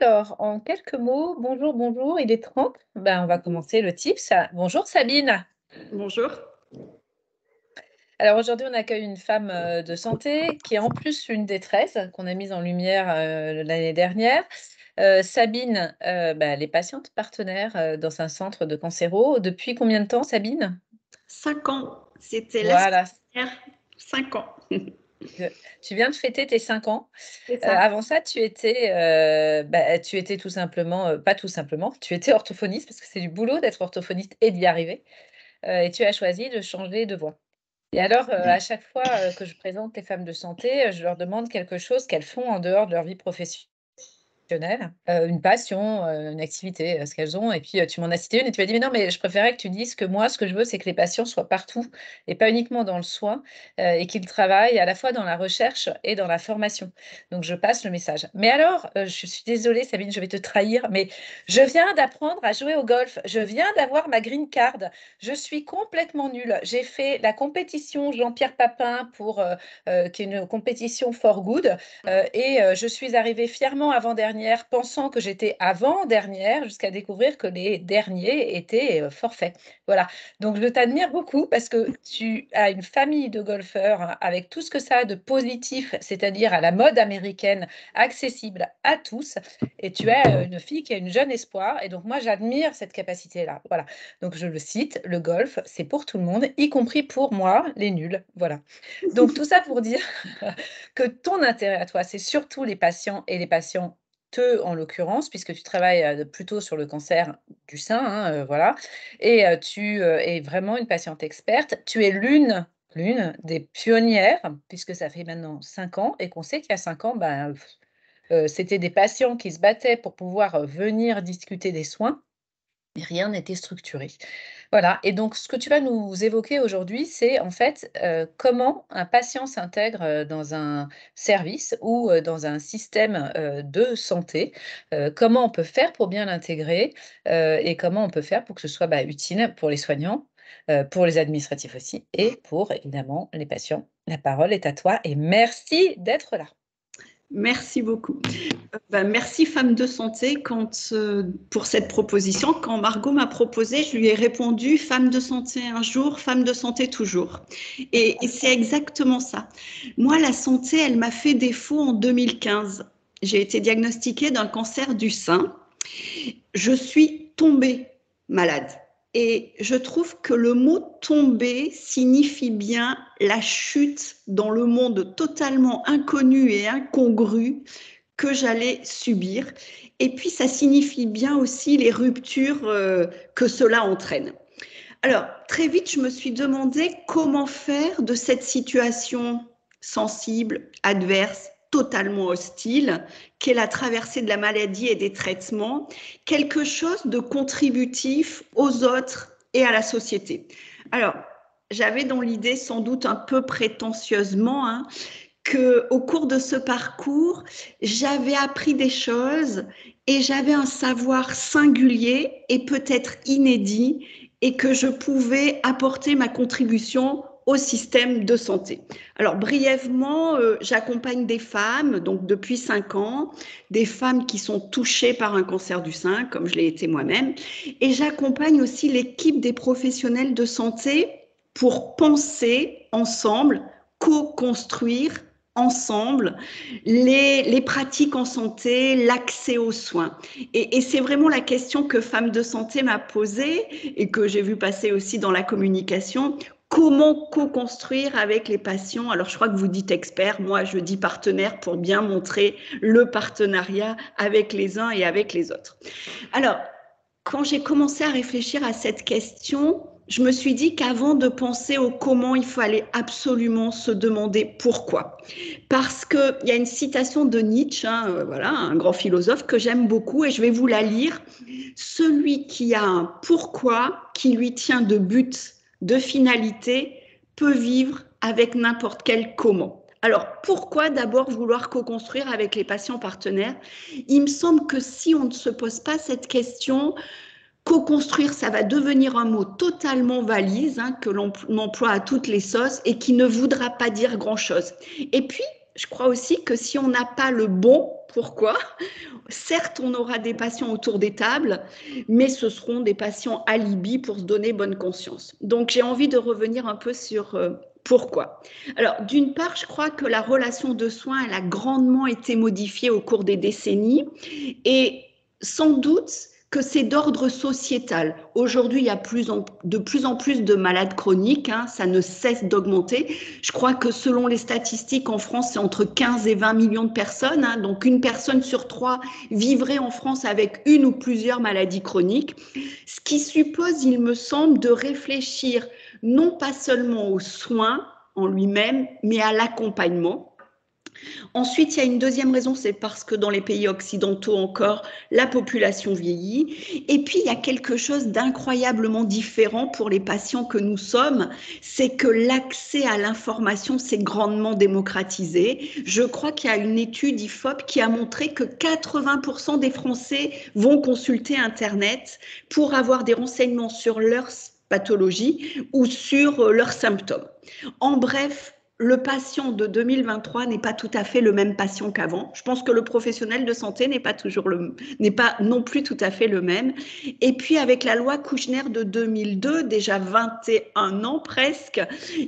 Alors, en quelques mots, bonjour, bonjour, il est 30. On va commencer le tips. Bonjour Sabine. Bonjour. Alors aujourd'hui, on accueille une femme de santé qui est en plus une détresse qu'on a mise en lumière l'année dernière. Sabine, elle est patiente partenaire dans un centre de cancéro. Depuis combien de temps, Sabine? 5 ans, c'était la Voilà, semaine dernière, 5 ans. tu viens de fêter tes 5 ans. C'est ça. Avant ça, tu étais tout simplement, pas tout simplement, tu étais orthophoniste parce que c'est du boulot d'être orthophoniste et d'y arriver. Et tu as choisi de changer de voie. Et alors, à chaque fois, que je présente les femmes de santé, je leur demande quelque chose qu'elles font en dehors de leur vie professionnelle, une passion, une activité, ce qu'elles ont et puis, tu m'en as cité une et tu m'as dit: «Mais non, mais je préférais que tu dises que moi, ce que je veux, c'est que les patients soient partout et pas uniquement dans le soin, et qu'ils travaillent à la fois dans la recherche et dans la formation». Donc je passe le message. Mais alors, je suis désolée Sabine, je vais te trahir, mais je viens d'apprendre à jouer au golf. Je viens d'avoir ma green card. Je suis complètement nulle. J'ai fait la compétition Jean-Pierre Papin qui est une compétition for good, je suis arrivée fièrement avant-dernière, pensant que j'étais avant-dernière, jusqu'à découvrir que les derniers étaient forfaits. Voilà. Donc, je t'admire beaucoup parce que tu as une famille de golfeurs avec tout ce que ça a de positif, c'est-à-dire à la mode américaine, accessible à tous. Et tu es une fille qui a une jeune espoir. Et donc, moi, j'admire cette capacité-là. Voilà. Donc, je le cite, le golf, c'est pour tout le monde, y compris pour moi, les nuls. Voilà. Donc, tout ça pour dire que ton intérêt à toi, c'est surtout les patients et les patientes, en l'occurrence, puisque tu travailles plutôt sur le cancer du sein, hein, voilà. Et tu es vraiment une patiente experte. Tu es l'une des pionnières, puisque ça fait maintenant 5 ans et qu'on sait qu'il y a 5 ans, c'était des patients qui se battaient pour pouvoir venir discuter des soins. Et rien n'était structuré. Voilà, et donc ce que tu vas nous évoquer aujourd'hui, c'est en fait, comment un patient s'intègre, dans un service ou, dans un système, de santé. Comment on peut faire pour bien l'intégrer, et comment on peut faire pour que ce soit, utile pour les soignants, pour les administratifs aussi et pour évidemment les patients. La parole est à toi et merci d'être là. Merci beaucoup. Merci Femmes de Santé pour cette proposition. Quand Margot m'a proposé, je lui ai répondu Femme de santé un jour, Femme de santé toujours. Et c'est exactement ça. Moi, la santé, elle m'a fait défaut en 2015. J'ai été diagnostiquée d'un cancer du sein. Je suis tombée malade. Et je trouve que le mot tomber signifie bien la chute dans le monde totalement inconnu et incongru que j'allais subir. Et puis, ça signifie bien aussi les ruptures que cela entraîne. Alors, très vite, je me suis demandé comment faire de cette situation sensible, adverse, totalement hostile, qu'est la traversée de la maladie et des traitements, quelque chose de contributif aux autres et à la société. Alors, j'avais dans l'idée, sans doute un peu prétentieusement, qu'au cours de ce parcours, j'avais appris des choses et j'avais un savoir singulier et peut-être inédit et que je pouvais apporter ma contribution au système de santé. Alors brièvement, j'accompagne des femmes, donc depuis 5 ans, des femmes qui sont touchées par un cancer du sein, comme je l'ai été moi-même, et j'accompagne aussi l'équipe des professionnels de santé pour penser ensemble, co-construire ensemble les pratiques en santé, l'accès aux soins. Et c'est vraiment la question que Femmes de Santé m'a posée et que j'ai vu passer aussi dans la communication. Comment co-construire avec les patients? Alors, je crois que vous dites expert, moi je dis partenaire pour bien montrer le partenariat avec les uns et avec les autres. Alors, quand j'ai commencé à réfléchir à cette question, je me suis dit qu'avant de penser au comment, il fallait absolument se demander pourquoi. Parce qu'il y a une citation de Nietzsche, voilà, un grand philosophe que j'aime beaucoup et je vais vous la lire. Celui qui a un pourquoi qui lui tient de but, de finalité, peut vivre avec n'importe quel comment. Alors, pourquoi d'abord vouloir co-construire avec les patients partenaires? Il me semble que si on ne se pose pas cette question, co-construire, ça va devenir un mot totalement valise, que l'on emploie à toutes les sauces et qui ne voudra pas dire grand-chose. Et puis, je crois aussi que si on n'a pas le bon pourquoi, certes, on aura des patients autour des tables, mais ce seront des patients alibi pour se donner bonne conscience. Donc, j'ai envie de revenir un peu sur pourquoi. Alors, d'une part, je crois que la relation de soins, elle a grandement été modifiée au cours des décennies et sans doute que c'est d'ordre sociétal. Aujourd'hui, il y a de plus en plus de malades chroniques, hein, ça ne cesse d'augmenter. Je crois que selon les statistiques, en France, c'est entre 15 et 20 millions de personnes, hein, donc une personne sur 3 vivrait en France avec une ou plusieurs maladies chroniques, ce qui suppose, il me semble, de réfléchir non pas seulement aux soins en lui-même, mais à l'accompagnement. Ensuite, il y a une deuxième raison, c'est parce que dans les pays occidentaux encore, la population vieillit. Et puis, il y a quelque chose d'incroyablement différent pour les patients que nous sommes, c'est que l'accès à l'information s'est grandement démocratisé. Je crois qu'il y a une étude IFOP qui a montré que 80% des Français vont consulter Internet pour avoir des renseignements sur leurs pathologies ou sur leurs symptômes. En bref, le patient de 2023 n'est pas tout à fait le même patient qu'avant. Je pense que le professionnel de santé n'est pas non plus tout à fait le même. Et puis avec la loi Kouchner de 2002, déjà 21 ans presque,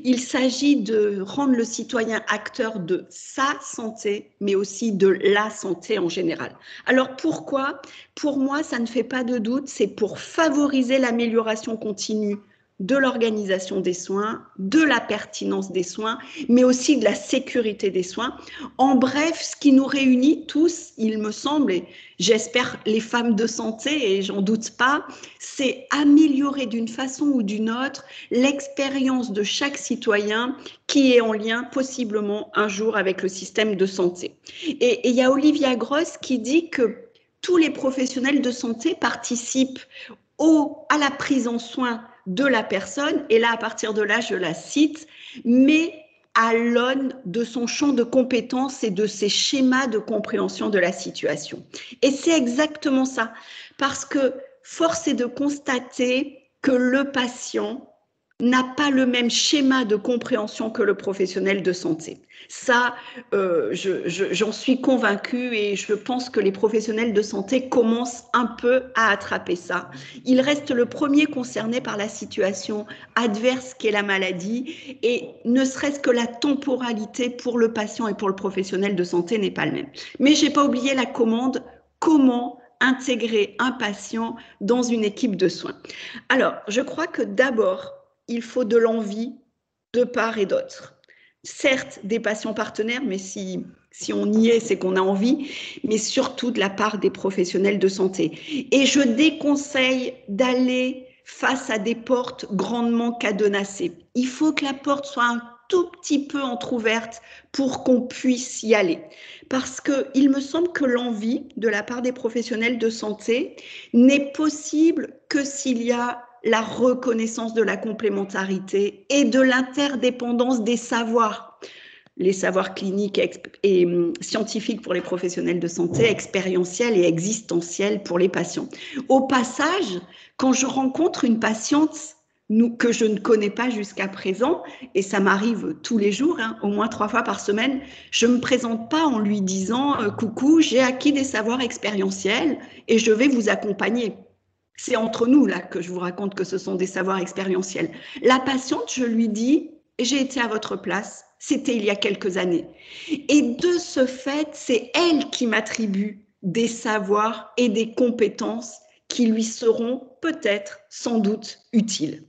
il s'agit de rendre le citoyen acteur de sa santé, mais aussi de la santé en général. Alors pourquoi? Pour moi, ça ne fait pas de doute, c'est pour favoriser l'amélioration continue de l'organisation des soins, de la pertinence des soins, mais aussi de la sécurité des soins. En bref, ce qui nous réunit tous, il me semble, et j'espère les femmes de santé, et j'en doute pas, c'est améliorer d'une façon ou d'une autre l'expérience de chaque citoyen qui est en lien possiblement un jour avec le système de santé. Et il y a Olivia Gross qui dit que tous les professionnels de santé participent à la prise en soin de la personne, et là, à partir de là, je la cite, mais à l'aune de son champ de compétences et de ses schémas de compréhension de la situation. Et c'est exactement ça, parce que force est de constater que le patient n'a pas le même schéma de compréhension que le professionnel de santé. Ça, j'en suis convaincue et je pense que les professionnels de santé commencent un peu à attraper ça. Il reste le premier concerné par la situation adverse qu'est la maladie et ne serait-ce que la temporalité pour le patient et pour le professionnel de santé n'est pas le même. Mais je n'ai pas oublié la commande, comment intégrer un patient dans une équipe de soins. Alors, je crois que d'abord, il faut de l'envie de part et d'autre. Certes, des patients partenaires, mais si on y est, c'est qu'on a envie, mais surtout de la part des professionnels de santé. Et je déconseille d'aller face à des portes grandement cadenassées. Il faut que la porte soit un tout petit peu entrouverte pour qu'on puisse y aller. Parce qu'il me semble que l'envie de la part des professionnels de santé n'est possible que s'il y a la reconnaissance de la complémentarité et de l'interdépendance des savoirs, les savoirs cliniques et scientifiques pour les professionnels de santé, expérientiels et existentiels pour les patients. Au passage, quand je rencontre une patiente que je ne connais pas jusqu'à présent, et ça m'arrive tous les jours, hein, au moins 3 fois par semaine, je ne me présente pas en lui disant « Coucou, j'ai acquis des savoirs expérientiels et je vais vous accompagner ». C'est entre nous là que je vous raconte que ce sont des savoirs expérientiels. La patiente, je lui dis, j'ai été à votre place, c'était il y a quelques années. Et de ce fait, c'est elle qui m'attribue des savoirs et des compétences qui lui seront peut-être, sans doute, utiles.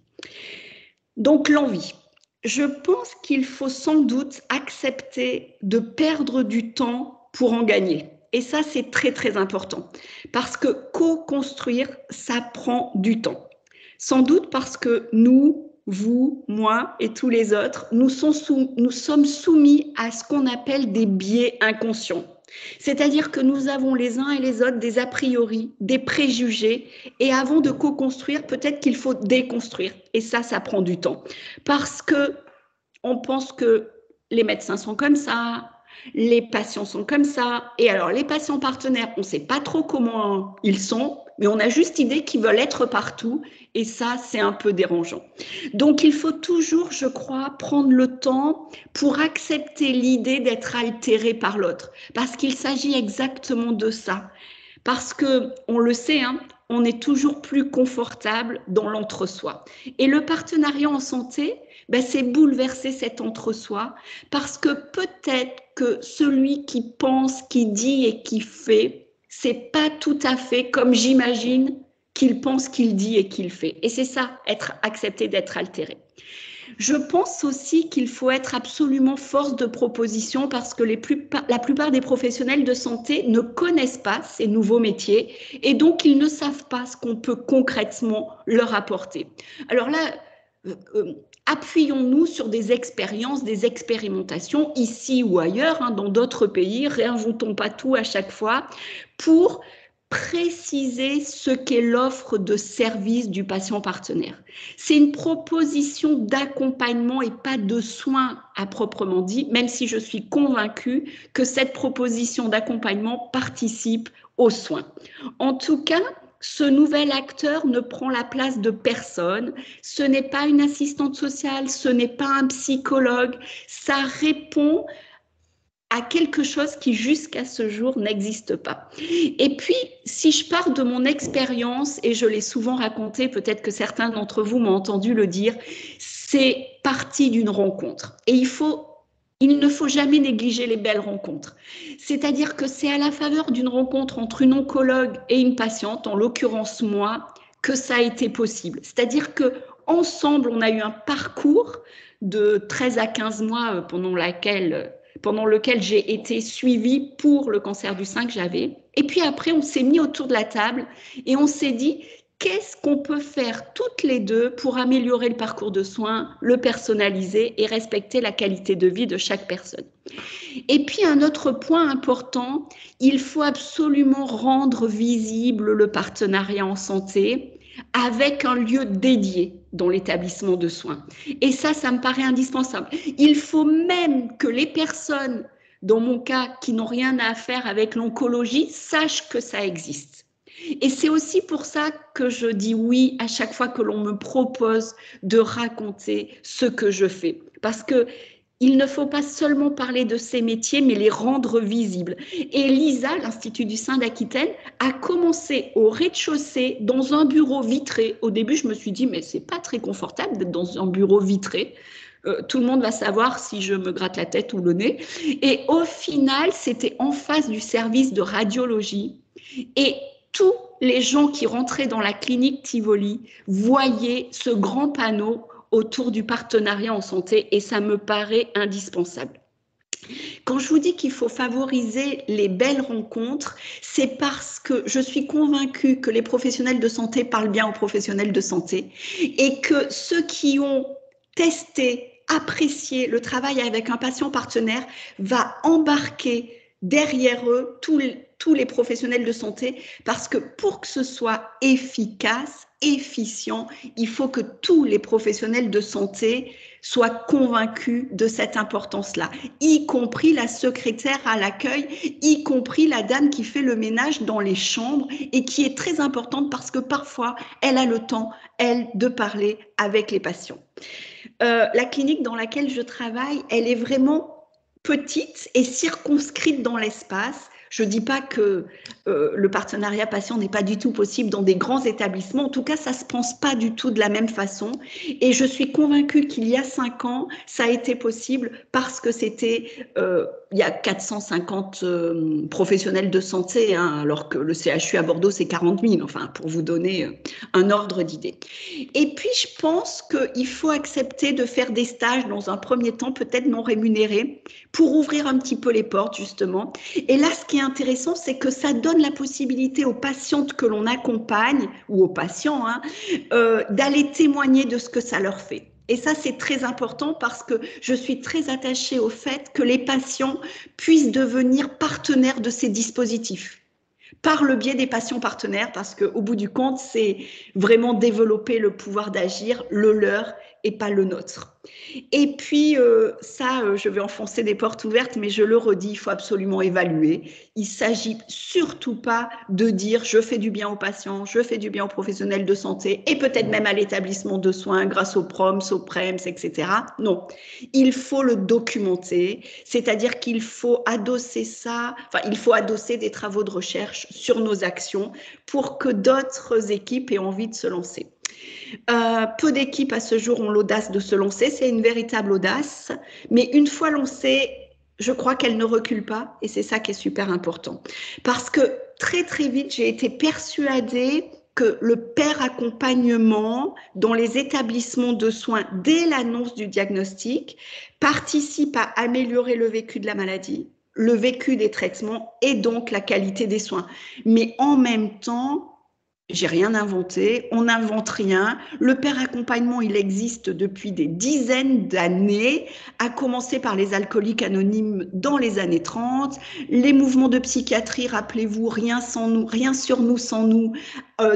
Donc l'envie. Je pense qu'il faut sans doute accepter de perdre du temps pour en gagner. Et ça, c'est très, très important. Parce que co-construire, ça prend du temps. Sans doute parce que nous, vous, moi et tous les autres, nous sommes soumis à ce qu'on appelle des biais inconscients. C'est-à-dire que nous avons les uns et les autres des a priori, des préjugés, et avant de co-construire, peut-être qu'il faut déconstruire. Et ça prend du temps. Parce que on pense que les médecins sont comme ça, les patients sont comme ça. Et alors, les patients partenaires, on ne sait pas trop comment ils sont, mais on a juste idée qu'ils veulent être partout. Et ça, c'est un peu dérangeant. Donc, il faut toujours, je crois, prendre le temps pour accepter l'idée d'être altéré par l'autre. Parce qu'il s'agit exactement de ça. Parce que, on le sait, hein, on est toujours plus confortable dans l'entre-soi. Et le partenariat en santé, ben, c'est bouleverser cet entre-soi parce que peut-être que celui qui pense, qui dit et qui fait, c'est pas tout à fait comme j'imagine qu'il pense, qu'il dit et qu'il fait. Et c'est ça, être accepté d'être altéré. Je pense aussi qu'il faut être absolument force de proposition parce que la plupart des professionnels de santé ne connaissent pas ces nouveaux métiers et donc ils ne savent pas ce qu'on peut concrètement leur apporter. Alors là, appuyons-nous sur des expériences, des expérimentations ici ou ailleurs, hein, dans d'autres pays, réinventons pas tout à chaque fois pour préciser ce qu'est l'offre de service du patient partenaire. C'est une proposition d'accompagnement et pas de soins à proprement dit, même si je suis convaincue que cette proposition d'accompagnement participe aux soins. En tout cas, ce nouvel acteur ne prend la place de personne, ce n'est pas une assistante sociale, ce n'est pas un psychologue, ça répond à quelque chose qui jusqu'à ce jour n'existe pas. Et puis, si je pars de mon expérience, et je l'ai souvent raconté, peut-être que certains d'entre vous m'ont entendu le dire, c'est parti d'une rencontre. Et il ne faut jamais négliger les belles rencontres. C'est-à-dire que c'est à la faveur d'une rencontre entre une oncologue et une patiente, en l'occurrence moi, que ça a été possible. C'est-à-dire que ensemble, on a eu un parcours de 13 à 15 mois pendant lequel j'ai été suivie pour le cancer du sein que j'avais. Et puis après, on s'est mis autour de la table et on s'est dit, qu'est-ce qu'on peut faire toutes les deux pour améliorer le parcours de soins, le personnaliser et respecter la qualité de vie de chaque personne. Et puis un autre point important, il faut absolument rendre visible le partenariat en santé avec un lieu dédié dans l'établissement de soins. Et ça me paraît indispensable. Il faut même que les personnes, dans mon cas, qui n'ont rien à faire avec l'oncologie, sachent que ça existe. Et c'est aussi pour ça que je dis oui à chaque fois que l'on me propose de raconter ce que je fais. Parce que il ne faut pas seulement parler de ces métiers, mais les rendre visibles. Et l'ISA, l'Institut du sein d'Aquitaine, a commencé au rez-de-chaussée, dans un bureau vitré. Au début, je me suis dit, mais c'est pas très confortable d'être dans un bureau vitré. Tout le monde va savoir si je me gratte la tête ou le nez. Et au final, c'était en face du service de radiologie. Et tous les gens qui rentraient dans la clinique Tivoli voyaient ce grand panneau autour du partenariat en santé et ça me paraît indispensable. Quand je vous dis qu'il faut favoriser les belles rencontres, c'est parce que je suis convaincue que les professionnels de santé parlent bien aux professionnels de santé et que ceux qui ont testé, apprécié le travail avec un patient partenaire va embarquer derrière eux tous les professionnels de santé parce que pour que ce soit efficace, efficient, il faut que tous les professionnels de santé soient convaincus de cette importance-là, y compris la secrétaire à l'accueil, y compris la dame qui fait le ménage dans les chambres et qui est très importante parce que parfois, elle a le temps, elle, de parler avec les patients. La clinique dans laquelle je travaille, elle est vraiment petite et circonscrite dans l'espace. Je ne dis pas que le partenariat patient n'est pas du tout possible dans des grands établissements. En tout cas, ça ne se pense pas du tout de la même façon. Et je suis convaincue qu'il y a 5 ans, ça a été possible parce que c'était, il y a 450 professionnels de santé, hein, alors que le CHU à Bordeaux, c'est 40 000, enfin, pour vous donner un ordre d'idée. Et puis, je pense qu'il faut accepter de faire des stages dans un premier temps, peut-être non rémunérés, pour ouvrir un petit peu les portes, justement. Et là, ce qui est intéressant, c'est que ça donne la possibilité aux patientes que l'on accompagne, ou aux patients, hein, d'aller témoigner de ce que ça leur fait. Et ça, c'est très important parce que je suis très attachée au fait que les patients puissent devenir partenaires de ces dispositifs par le biais des patients partenaires, parce qu'au bout du compte, c'est vraiment développer le pouvoir d'agir, le leur et pas le nôtre. Et puis, je vais enfoncer des portes ouvertes, mais je le redis, il faut absolument évaluer. Il ne s'agit surtout pas de dire je fais du bien aux patients, je fais du bien aux professionnels de santé et peut-être même à l'établissement de soins grâce aux PROMS, aux PREMS, etc. Non, il faut le documenter, c'est-à-dire qu'il faut adosser ça, enfin, il faut adosser des travaux de recherche sur nos actions pour que d'autres équipes aient envie de se lancer. Peu d'équipes à ce jour ont l'audace de se lancer, c'est une véritable audace, mais une fois lancée, je crois qu'elle ne recule pas et c'est ça qui est super important. Parce que très très vite, j'ai été persuadée que le pair accompagnement dans les établissements de soins dès l'annonce du diagnostic participe à améliorer le vécu de la maladie, le vécu des traitements et donc la qualité des soins. Mais en même temps, j'ai rien inventé, on n'invente rien. Le pair accompagnement, il existe depuis des dizaines d'années, à commencer par les alcooliques anonymes dans les années 30, les mouvements de psychiatrie, rappelez-vous, rien sans nous, rien sur nous sans nous,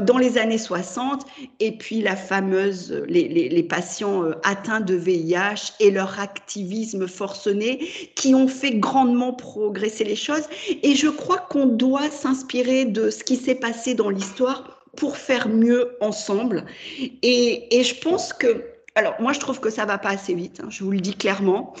dans les années 60, et puis la fameuse, les patients atteints de VIH et leur activisme forcené qui ont fait grandement progresser les choses. Et je crois qu'on doit s'inspirer de ce qui s'est passé dans l'histoire pour faire mieux ensemble. Et je pense que, alors moi je trouve que ça va pas assez vite, hein, je vous le dis clairement.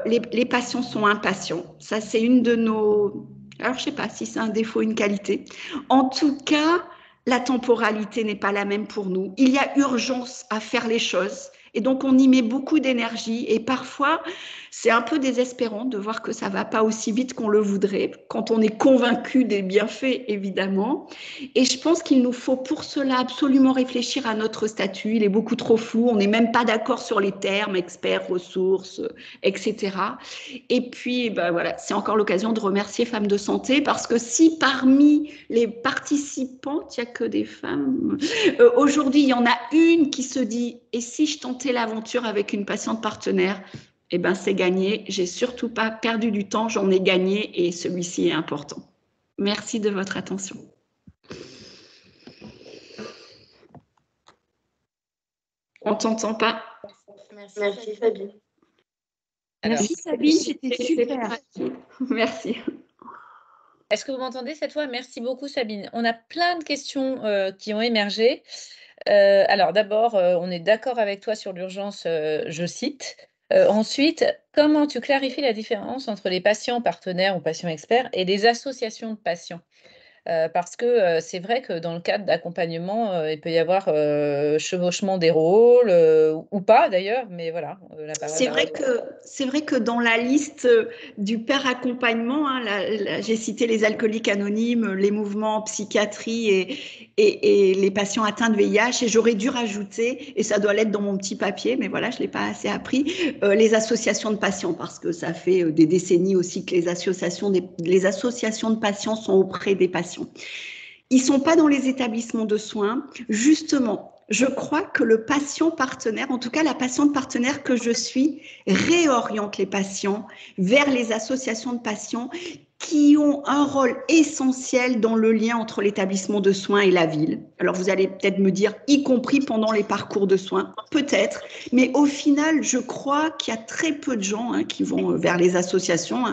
Les patients sont impatients. Ça c'est une de nos... Alors je sais pas si c'est un défaut, une qualité. En tout cas, la temporalité n'est pas la même pour nous. Il y a urgence à faire les choses. Et donc, on y met beaucoup d'énergie. Et parfois, c'est un peu désespérant de voir que ça ne va pas aussi vite qu'on le voudrait, quand on est convaincu des bienfaits, évidemment. Et je pense qu'il nous faut pour cela absolument réfléchir à notre statut. Il est beaucoup trop flou. On n'est même pas d'accord sur les termes, experts, ressources, etc. Et puis, ben voilà, c'est encore l'occasion de remercier Femmes de Santé, parce que si parmi les participantes, il n'y a que des femmes, aujourd'hui, il y en a une qui se dit « Et si je tentais l'aventure avec une patiente partenaire ?» Eh bien, c'est gagné. J'ai surtout pas perdu du temps, j'en ai gagné et celui-ci est important. Merci de votre attention. On t'entend pas. Merci Sabine. Merci Sabine, c'était super. Merci. Est-ce que vous m'entendez cette fois? Merci beaucoup Sabine. On a plein de questions qui ont émergé. Alors d'abord, on est d'accord avec toi sur l'urgence, je cite. Ensuite, comment tu clarifies la différence entre les patients partenaires ou patients experts et les associations de patients? Parce que, c'est vrai que dans le cadre d'accompagnement, il peut y avoir, chevauchement des rôles, ou pas d'ailleurs, mais voilà, la parole C'est vrai que dans la liste du pair accompagnement, hein, j'ai cité les alcooliques anonymes, les mouvements psychiatrie et les patients atteints de VIH, et j'aurais dû rajouter, et ça doit l'être dans mon petit papier, mais voilà, je ne l'ai pas assez appris, les associations de patients, parce que ça fait des décennies aussi que les associations de patients sont auprès des patients. Ils ne sont pas dans les établissements de soins. Justement, je crois que le patient partenaire, en tout cas la patiente partenaire que je suis, réoriente les patients vers les associations de patients qui ont un rôle essentiel dans le lien entre l'établissement de soins et la ville. Alors vous allez peut-être me dire, y compris pendant les parcours de soins, peut-être, mais au final, je crois qu'il y a très peu de gens qui vont vers les associations.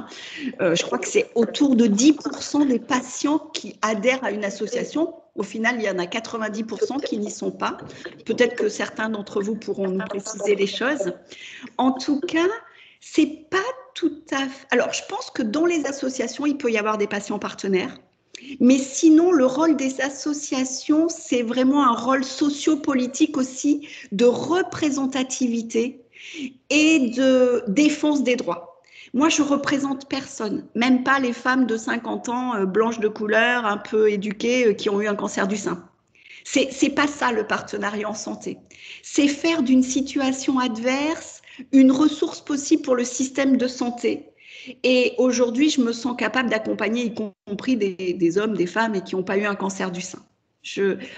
Je crois que c'est autour de 10% des patients qui adhèrent à une association. Au final, il y en a 90% qui n'y sont pas. Peut-être que certains d'entre vous pourront nous préciser les choses. En tout cas, c'est pas tout à fait... Alors, je pense que dans les associations, il peut y avoir des patients partenaires. Mais sinon, le rôle des associations, c'est vraiment un rôle sociopolitique aussi, de représentativité et de défense des droits. Moi, je représente personne, même pas les femmes de 50 ans, blanches de couleur, un peu éduquées, qui ont eu un cancer du sein. C'est pas ça le partenariat en santé. C'est faire d'une situation adverse une ressource possible pour le système de santé. Et aujourd'hui, je me sens capable d'accompagner, y compris des hommes, des femmes, et qui n'ont pas eu un cancer du sein.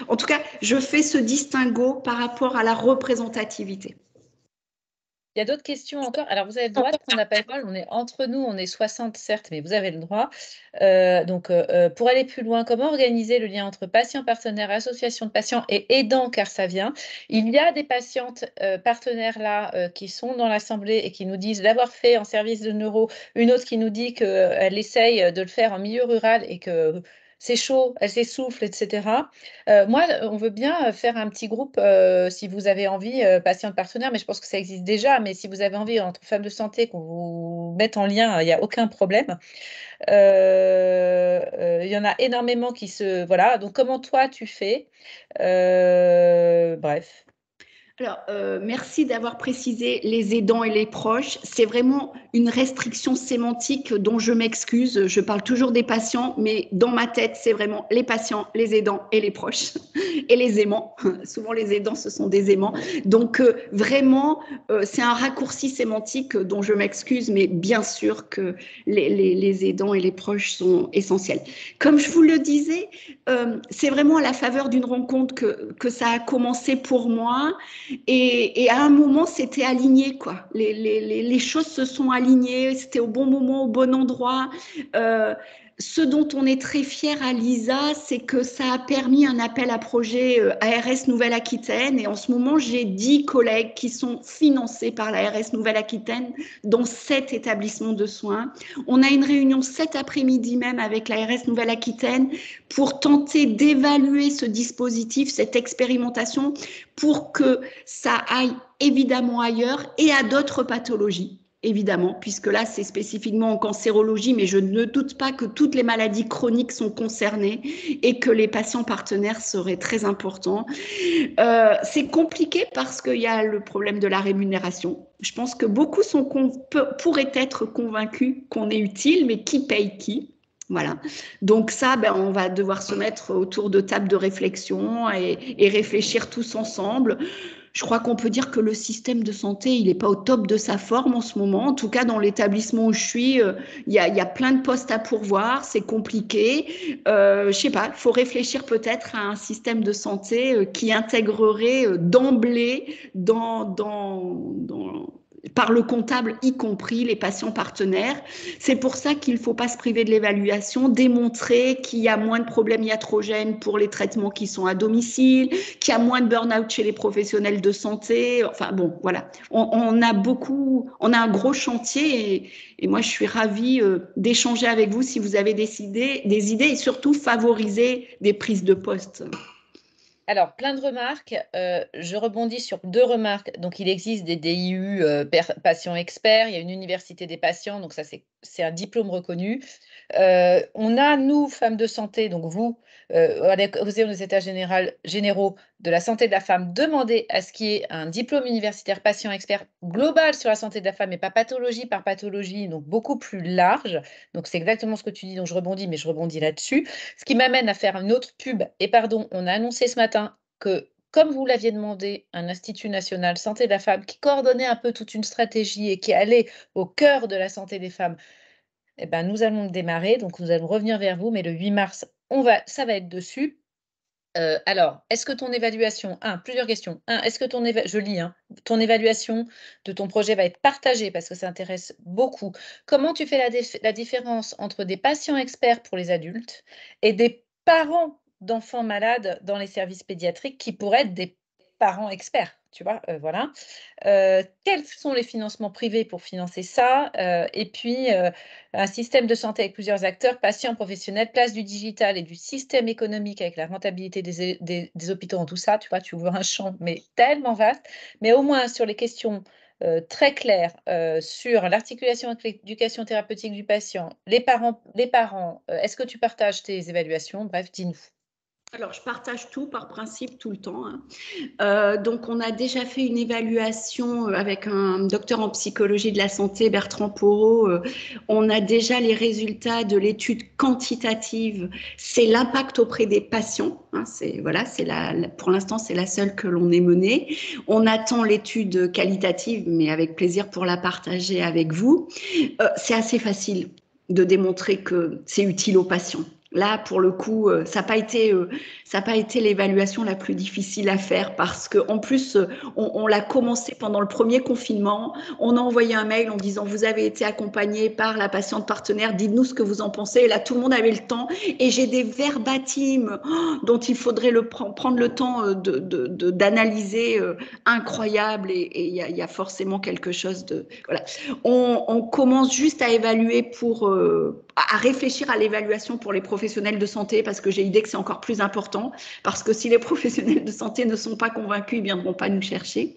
En tout cas, je fais ce distinguo par rapport à la représentativité. Il y a d'autres questions encore. Alors, vous avez le droit de prendre la parole. On est entre nous, on est 60 certes, mais vous avez le droit. Pour aller plus loin, comment organiser le lien entre patients partenaires, associations de patients et aidants, car ça vient. Il y a des patientes partenaires là qui sont dans l'Assemblée et qui nous disent l'avoir fait en service de neuro. Une autre qui nous dit qu'elle essaye de le faire en milieu rural et que c'est chaud, elle s'essouffle, etc. Moi, on veut bien faire un petit groupe si vous avez envie, patients partenaires, mais je pense que ça existe déjà. Mais si vous avez envie, entre femmes de santé, qu'on vous mette en lien, il n'y a aucun problème. Il y en a énormément qui se... Voilà, donc comment toi tu fais? Bref. Alors, merci d'avoir précisé les aidants et les proches. C'est vraiment une restriction sémantique dont je m'excuse. Je parle toujours des patients, mais dans ma tête, c'est vraiment les patients, les aidants et les proches et les aimants. Souvent, les aidants, ce sont des aimants. Donc, vraiment, c'est un raccourci sémantique dont je m'excuse, mais bien sûr que les aidants et les proches sont essentiels. Comme je vous le disais, c'est vraiment à la faveur d'une rencontre que ça a commencé pour moi. Et à un moment, c'était aligné, quoi. Les choses se sont alignées, c'était au bon moment, au bon endroit. Ce dont on est très fier à l'ISA, c'est que ça a permis un appel à projet ARS Nouvelle-Aquitaine. Et en ce moment, j'ai 10 collègues qui sont financés par la ARS Nouvelle-Aquitaine dans 7 établissements de soins. On a une réunion cet après-midi même avec la ARS Nouvelle-Aquitaine pour tenter d'évaluer ce dispositif, cette expérimentation, pour que ça aille évidemment ailleurs et à d'autres pathologies. Évidemment, puisque là, c'est spécifiquement en cancérologie, mais je ne doute pas que toutes les maladies chroniques sont concernées et que les patients partenaires seraient très importants. C'est compliqué parce qu'il y a le problème de la rémunération. Je pense que beaucoup pourraient être convaincus qu'on est utile, mais qui paye qui? Voilà. Donc ça, on va devoir se mettre autour de tables de réflexion et réfléchir tous ensemble. Je crois qu'on peut dire que le système de santé, il n'est pas au top de sa forme en ce moment. En tout cas, dans l'établissement où je suis, il y a plein de postes à pourvoir, c'est compliqué. Je sais pas, il faut réfléchir peut-être à un système de santé qui intégrerait d'emblée par le comptable, y compris les patients partenaires. C'est pour ça qu'il ne faut pas se priver de l'évaluation, démontrer qu'il y a moins de problèmes iatrogènes pour les traitements qui sont à domicile, qu'il y a moins de burn-out chez les professionnels de santé. Enfin bon, voilà. On a un gros chantier et moi je suis ravie d'échanger avec vous si vous avez des idées et surtout favoriser des prises de poste. Alors, plein de remarques. Je rebondis sur 2 remarques. Donc, il existe des DIU patients experts. Il y a une université des patients. Donc, ça, c'est un diplôme reconnu. On a, nous, femmes de santé, donc vous, aux États généraux de la santé de la femme, demandé à ce qu'il y ait un diplôme universitaire patient expert global sur la santé de la femme et pas pathologie par pathologie, donc beaucoup plus large. Donc, c'est exactement ce que tu dis. Donc, je rebondis, mais je rebondis là-dessus. Ce qui m'amène à faire une autre pub. Et pardon, on a annoncé ce matin que, comme vous l'aviez demandé, un Institut national santé de la femme qui coordonnait un peu toute une stratégie et qui allait au cœur de la santé des femmes, eh ben, nous allons démarrer. Donc, nous allons revenir vers vous, mais le 8 mars, ça va être dessus. Alors, est-ce que ton évaluation, plusieurs questions. Est-ce que je lis, ton évaluation de ton projet va être partagée parce que ça intéresse beaucoup. Comment tu fais la différence entre des patients experts pour les adultes et des parents d'enfants malades dans les services pédiatriques qui pourraient être des parents experts, tu vois, voilà. Quels sont les financements privés pour financer ça? Et puis, un système de santé avec plusieurs acteurs, patients, professionnels, place du digital et du système économique avec la rentabilité des hôpitaux dans tout ça, tu vois, tu ouvres un champ, mais tellement vaste. Mais au moins sur les questions très claires sur l'articulation avec l'éducation thérapeutique du patient, les parents, est-ce que tu partages tes évaluations? Bref, dis-nous. Alors, je partage tout par principe tout le temps. Donc, on a déjà fait une évaluation avec un docteur en psychologie de la santé, Bertrand Porot. On a déjà les résultats de l'étude quantitative. C'est l'impact auprès des patients. Pour l'instant, c'est la seule que l'on ait menée. On attend l'étude qualitative, mais avec plaisir pour la partager avec vous. C'est assez facile de démontrer que c'est utile aux patients. Là, pour le coup, ça n'a pas été l'évaluation la plus difficile à faire parce qu'en plus, on l'a commencé pendant le premier confinement. On a envoyé un mail en disant vous avez été accompagné par la patiente partenaire, dites-nous ce que vous en pensez. Et là, tout le monde avait le temps et j'ai des verbatims dont il faudrait prendre le temps d'analyser, incroyable. Et il y a forcément quelque chose de voilà. On commence juste à évaluer à réfléchir à l'évaluation pour les professionnels de santé parce que j'ai idée que c'est encore plus important parce que si les professionnels de santé ne sont pas convaincus, ils ne viendront pas nous chercher.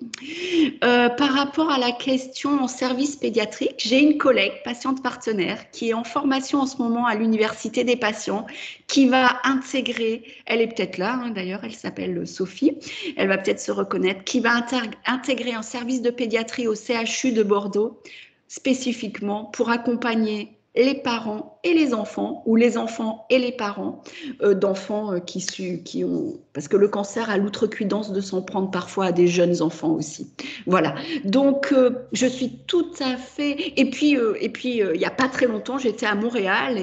Par rapport à la question en service pédiatrique, j'ai une collègue, patiente partenaire, qui est en formation en ce moment à l'Université des patients, qui va intégrer, elle est peut-être là d'ailleurs, elle s'appelle Sophie, elle va peut-être se reconnaître, qui va intégrer un service de pédiatrie au CHU de Bordeaux, spécifiquement pour accompagner les parents et les enfants, ou les enfants et les parents d'enfants qui ont... Parce que le cancer a l'outrecuidance de s'en prendre parfois à des jeunes enfants aussi. Voilà. Donc, je suis tout à fait... Et puis, il n'y a pas très longtemps, j'étais à Montréal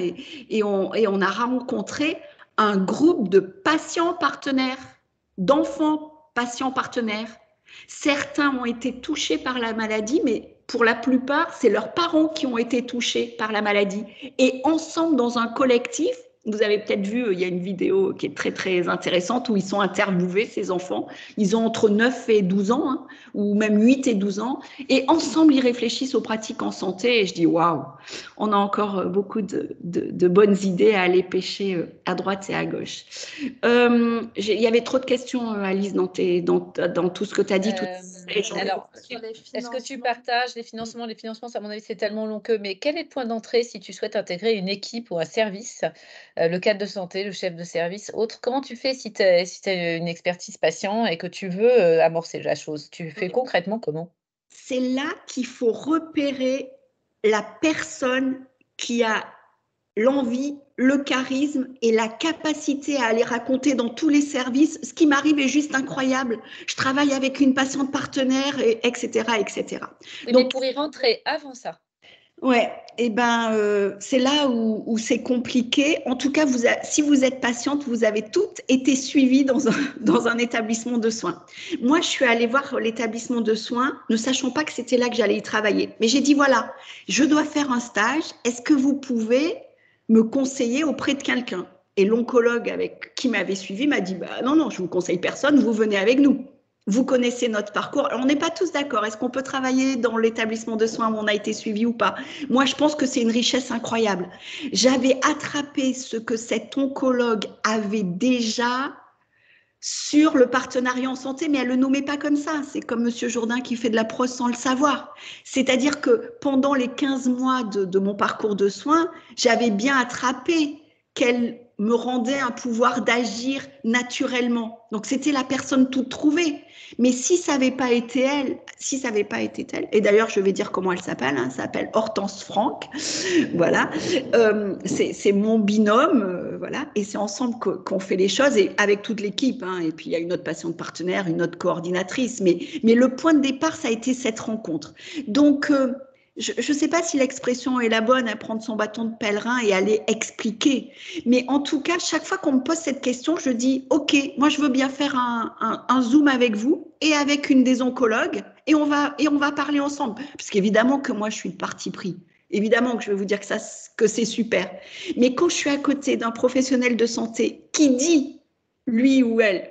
et on a rencontré un groupe de patients partenaires, d'enfants patients partenaires. Certains ont été touchés par la maladie, mais pour la plupart, c'est leurs parents qui ont été touchés par la maladie. Et ensemble, dans un collectif, vous avez peut-être vu, il y a une vidéo qui est très, très intéressante où ils sont interviewés, ces enfants. Ils ont entre 9 et 12 ans, hein, ou même 8 et 12 ans. Et ensemble, ils réfléchissent aux pratiques en santé. Et je dis, waouh, on a encore beaucoup de bonnes idées à aller pêcher à droite et à gauche. Il y avait trop de questions, Alice, dans tout ce que tu as dit. Alors, est-ce que tu partages les financements? Les financements, à mon avis, c'est tellement long que, mais quel est le point d'entrée si tu souhaites intégrer une équipe ou un service, le cadre de santé, le chef de service, autre? Comment tu fais si tu as une expertise patient et que tu veux amorcer la chose? Tu fais concrètement comment? C'est là qu'il faut repérer la personne qui a l'envie, le charisme et la capacité à aller raconter dans tous les services. Ce qui m'arrive est juste incroyable. Je travaille avec une patiente partenaire, etc., etc. Oui, mais pour y rentrer avant ça. Ouais, et c'est là où c'est compliqué. En tout cas, si vous êtes patiente, vous avez toutes été suivies dans un établissement de soins. Moi, je suis allée voir l'établissement de soins, ne sachant pas que c'était là que j'allais y travailler. Mais j'ai dit, voilà, je dois faire un stage. Est-ce que vous pouvez me conseiller auprès de quelqu'un? Et l'oncologue qui m'avait suivi m'a dit, non, non, je vous conseille personne, vous venez avec nous. Vous connaissez notre parcours. Alors, on n'est pas tous d'accord. Est-ce qu'on peut travailler dans l'établissement de soins où on a été suivi ou pas? Moi, je pense que c'est une richesse incroyable. J'avais attrapé ce que cet oncologue avait déjà sur le partenariat en santé, mais elle ne le nommait pas comme ça. C'est comme M. Jourdain qui fait de la prose sans le savoir. C'est-à-dire que pendant les 15 mois de mon parcours de soins, j'avais bien attrapé qu'elle me rendait un pouvoir d'agir naturellement. Donc, c'était la personne toute trouvée. Mais si ça n'avait pas été elle, et d'ailleurs, je vais dire comment elle s'appelle, hein, elle s'appelle Hortense Franck, voilà, c'est mon binôme, voilà, et c'est ensemble qu'on fait les choses, et avec toute l'équipe, hein, et puis il y a une autre patiente partenaire, une autre coordinatrice, mais le point de départ, ça a été cette rencontre. Donc, je ne sais pas si l'expression est la bonne, à prendre son bâton de pèlerin et aller expliquer. Mais en tout cas, chaque fois qu'on me pose cette question, je dis, OK, moi je veux bien faire un Zoom avec vous et avec une des oncologues et on va parler ensemble. Parce qu'évidemment que moi, je suis de parti pris. Évidemment que je vais vous dire que c'est super. Mais quand je suis à côté d'un professionnel de santé qui dit, lui ou elle,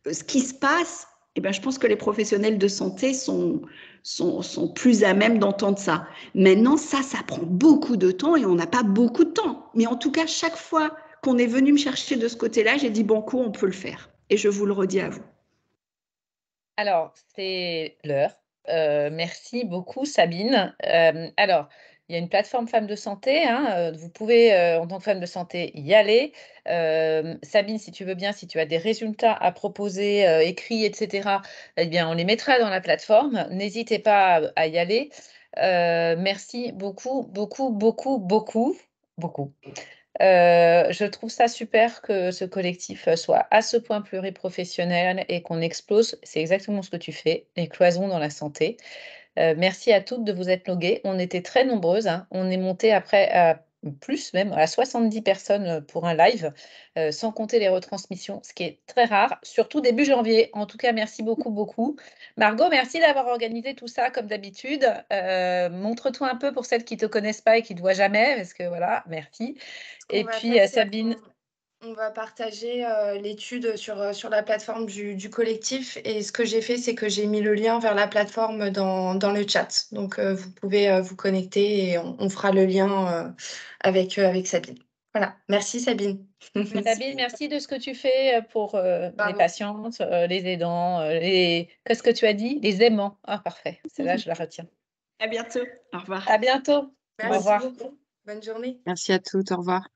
ce qui se passe, eh ben, je pense que les professionnels de santé sont plus à même d'entendre ça. Maintenant, ça prend beaucoup de temps et on n'a pas beaucoup de temps. Mais en tout cas, chaque fois qu'on est venu me chercher de ce côté-là, j'ai dit, banco, on peut le faire. Et je vous le redis à vous. Alors, c'est l'heure. Merci beaucoup, Sabine. Alors, il y a une plateforme Femmes de Santé, hein, vous pouvez, en tant que femme de santé, y aller. Sabine, si tu veux bien, si tu as des résultats à proposer, écrits, etc., eh bien, on les mettra dans la plateforme. N'hésitez pas à y aller. Merci beaucoup, beaucoup, beaucoup, beaucoup, beaucoup. Je trouve ça super que ce collectif soit à ce point pluriprofessionnel et qu'on explose. C'est exactement ce que tu fais, les cloisons dans la santé. Merci à toutes de vous être loguées. On était très nombreuses, hein. On est monté après à plus même, à 70 personnes pour un live, sans compter les retransmissions, ce qui est très rare, surtout début janvier. En tout cas, merci beaucoup, beaucoup. Margot, merci d'avoir organisé tout ça comme d'habitude. Montre-toi un peu pour celles qui ne te connaissent pas et qui ne te voient jamais, parce que voilà, merci. Ce qu'on Et va puis, faire, c'est Sabine. on va partager l'étude sur la plateforme du collectif. Et ce que j'ai fait, c'est que j'ai mis le lien vers la plateforme dans le chat. Donc, vous pouvez vous connecter et on fera le lien avec Sabine. Voilà. Merci, Sabine. Sabine, merci de ce que tu fais pour les Bravo. patientes, les aidants, qu'est-ce que tu as dit? Les aimants. Ah, parfait. Celle-là, je la retiens. À bientôt. Au revoir. À bientôt. Au Merci revoir. beaucoup. Bonne journée. Merci à toutes. Au revoir.